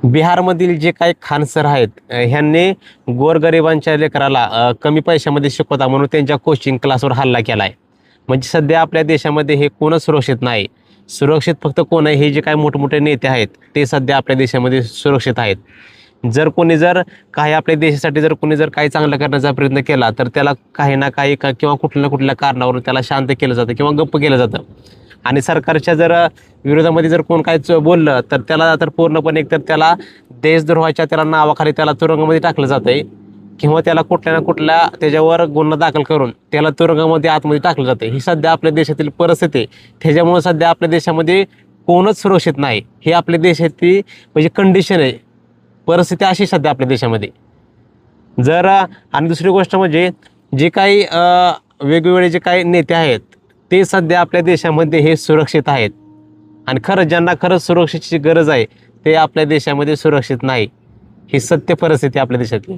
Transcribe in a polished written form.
बिहारमधील जे काही खान सर आहेत ह्यांनी गोरगरिबांच्या लेकराला कमी पैशामध्ये शिकवता म्हणून त्यांच्या कोचिंग क्लासवर हल्ला केला आहे. म्हणजे सध्या आपल्या देशामध्ये हे कोणच सुरक्षित नाही. सुरक्षित फक्त कोण आहे, हे जे काही मोठमोठे नेते आहेत ते सध्या आपल्या देशामध्ये सुरक्षित आहेत. जर कोणी जर काही आपल्या देशासाठी जर कोणी जर काही चांगलं करण्याचा प्रयत्न केला तर त्याला काही ना काही किंवा कुठल्या ना कुठल्या कारणावरून त्याला शांत केलं जातं किंवा गप्प केलं जातं. आणि सरकारच्या जर विरोधामध्ये जर कोण काय बोललं तर त्याला तर पूर्णपणे एकतर त्याला देशद्रोहाच्या त्याला नावाखाली त्याला तुरुंगामध्ये टाकलं जातं आहे किंवा त्याला कुठल्या ना कुठल्या त्याच्यावर गुन्हा दाखल करून त्याला तुरुंगामध्ये आतमध्ये टाकलं जातं. ही सध्या आपल्या देशातील परिस्थिती आहे. त्याच्यामुळं सध्या आपल्या देशामध्ये कोणच सुरक्षित नाही. ही आपल्या देशाची म्हणजे कंडिशन आहे, परिस्थिती अशी सध्या आपल्या देशामध्ये. जर आणि दुसरी गोष्ट म्हणजे जे काही वेगवेगळे जे काही नेते आहेत ते सध्या आपल्या देशामध्ये हे सुरक्षित आहेत. आणि खरंच ज्यांना खरंच सुरक्षेची गरज आहे ते आपल्या देशामध्ये सुरक्षित नाही. ही सत्य परिस्थिती आपल्या देशातली.